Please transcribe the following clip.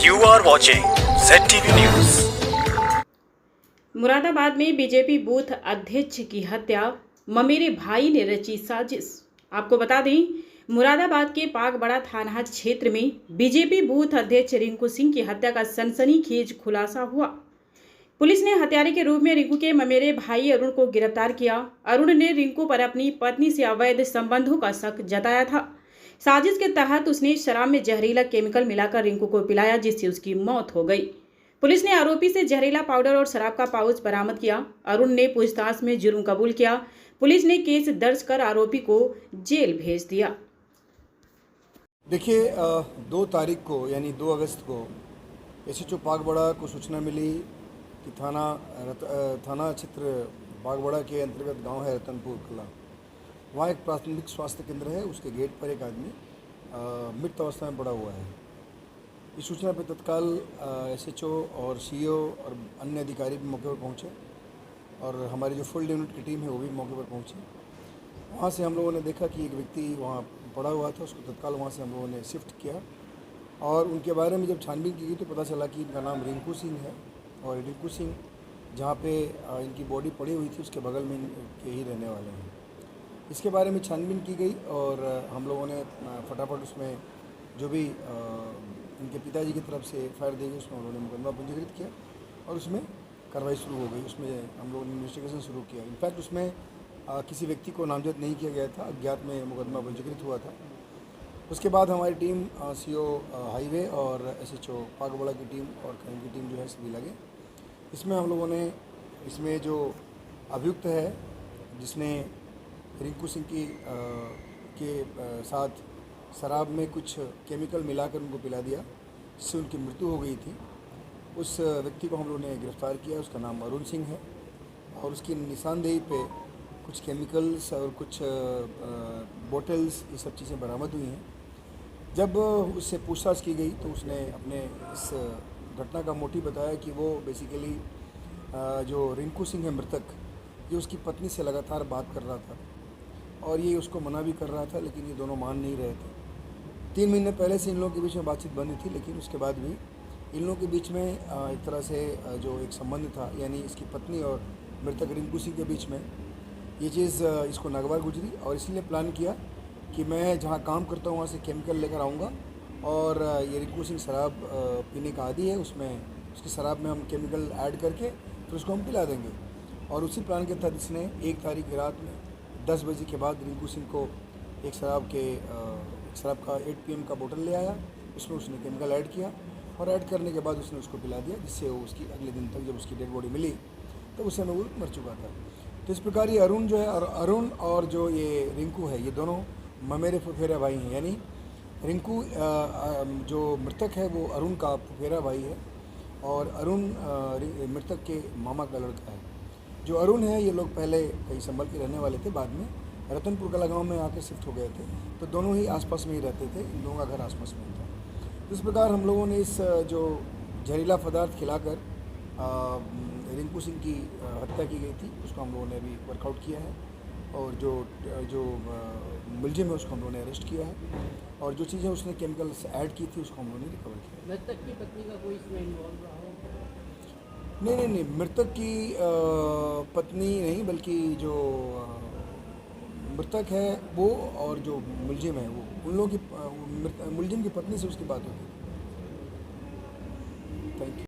You are watching ZTV News. Moradabad में BJP booth अध्यक्ष की हत्या ममेरे भाई ने रची साजिश। आपको बता दें, मुरादाबाद के पागबड़ा थाना क्षेत्र में बीजेपी बूथ अध्यक्ष रिंकू सिंह की हत्या का सनसनीखेज खुलासा हुआ। पुलिस ने हत्यारे के रूप में रिंकू के ममेरे भाई अरुण को गिरफ्तार किया। अरुण ने रिंकू पर अपनी पत्नी से अवैध संबंधों का शक जताया था। साजिश के तहत उसने शराब में जहरीला केमिकल मिलाकर रिंकू को पिलाया, जिससे उसकी मौत हो गई। पुलिस ने आरोपी से जहरीला पाउडर और शराब का पाउच बरामद किया। अरुण ने पूछताछ में जुर्म कबूल किया। पुलिस ने केस दर्ज कर आरोपी को जेल भेज दिया। देखिए, 2 तारीख को यानी 2 अगस्त को एसएचओ पागबड़ा को सूचना मिली कि थाना क्षेत्र पागबड़ा के अंतर्गत गांव है रतनपुर कला, वहाँ एक प्राथमिक स्वास्थ्य केंद्र है। उसके गेट पर एक आदमी मृत अवस्था में पड़ा हुआ है। इस सूचना पर तत्काल एसएचओ और सीईओ और अन्य अधिकारी भी मौके पर पहुँचे और हमारी जो फील्ड यूनिट की टीम है वो भी मौके पर पहुँची। वहाँ से हम लोगों ने देखा कि एक व्यक्ति वहाँ पड़ा हुआ था, उसको तत्काल वहाँ से हम लोगों ने शिफ्ट किया और उनके बारे में जब छानबीन की गई तो पता चला कि इनका नाम रिंकू सिंह है और रिंकू सिंह जहाँ पे इनकी बॉडी पड़ी हुई थी उसके बगल में इनके ही रहने वाले हैं। इसके बारे में छानबीन की गई और हम लोगों ने फटाफट उसमें जो भी इनके पिताजी की तरफ से एफआईआर दी गई उसमें उन्होंने मुकदमा पंजीकृत किया और उसमें कार्रवाई शुरू हो गई। उसमें हम लोगों ने इन्वेस्टिगेशन शुरू किया। इनफैक्ट उसमें किसी व्यक्ति को नामजद नहीं किया गया था, अज्ञात में मुकदमा पंजीकृत हुआ था। उसके बाद हमारी टीम सीओ हाईवे और एसएचओ पागबड़ा की टीम और क्राइम की टीम जो है सभी लगे। इसमें हम लोगों ने इसमें जो अभियुक्त है जिसने रिंकू सिंह के साथ शराब में कुछ केमिकल मिलाकर उनको पिला दिया जिससे उनकी मृत्यु हो गई थी, उस व्यक्ति को हम लोगों ने गिरफ्तार किया। उसका नाम अरुण सिंह है और उसकी निशानदेही पे कुछ केमिकल्स और कुछ बोतल्स ये सब चीज़ें बरामद हुई हैं। जब उससे पूछताछ की गई तो उसने अपने इस घटना का मोटिव बताया कि वो बेसिकली जो रिंकू सिंह है मृतक, ये उसकी पत्नी से लगातार बात कर रहा था और ये उसको मना भी कर रहा था, लेकिन ये दोनों मान नहीं रहे थे। 3 महीने पहले से इन लोगों के बीच में बातचीत बंद थी, लेकिन उसके बाद भी इन लोगों के बीच में एक तरह से जो एक संबंध था, यानी इसकी पत्नी और मृतक रिंकू सिंह के बीच में ये चीज़ इसको नागवार गुजरी और इसलिए प्लान किया कि मैं जहाँ काम करता हूँ वहाँ से केमिकल लेकर आऊँगा और ये रिंकू सिंह शराब पीने का आदी है, उसमें उसकी शराब में हम केमिकल ऐड करके फिर उसको हम पिला देंगे। और उसी प्लान के तहत इसने 1 तारीख की रात में 10 बजे के बाद रिंकू सिंह को एक शराब का 8 PM का बोतल ले आया, उसमें उसने केमिकल ऐड किया और ऐड करने के बाद उसने उसको पिला दिया, जिससे वो उसकी अगले दिन तक जब उसकी डेड बॉडी मिली तो उस समय वो मर चुका था। तो इस प्रकार ये अरुण जो है और अरुण और जो ये रिंकू है ये दोनों ममेरे फुफेरा भाई हैं। यानी रिंकू जो मृतक है वो अरुण का फुफेरा भाई है और अरुण मृतक के मामा का लड़का है। जो अरुण है ये लोग पहले कहीं संभल के रहने वाले थे, बाद में रतनपुर कला गाँव में आकर शिफ्ट हो गए थे, तो दोनों ही आसपास में ही रहते थे, इन दोनों का घर आसपास में था। इस प्रकार हम लोगों ने इस जो जहरीला पदार्थ खिलाकर रिंकू सिंह की हत्या की गई थी उसको हम लोगों ने अभी वर्कआउट किया है और जो मुलजिम है उसको हम लोगों ने अरेस्ट किया है और जो चीज़ें उसने केमिकल्स ऐड की थी उसको हम लोगों ने रिकवर किया। मृतक की पत्नी का कोई इसमें इन्वॉल्व रहा हो? नहीं, मृतक की पत्नी नहीं, बल्कि जो मृतक है वो और जो मुलजिम है वो उन लोगों की मुलजिम की पत्नी से उसकी बात होती है। Thank you.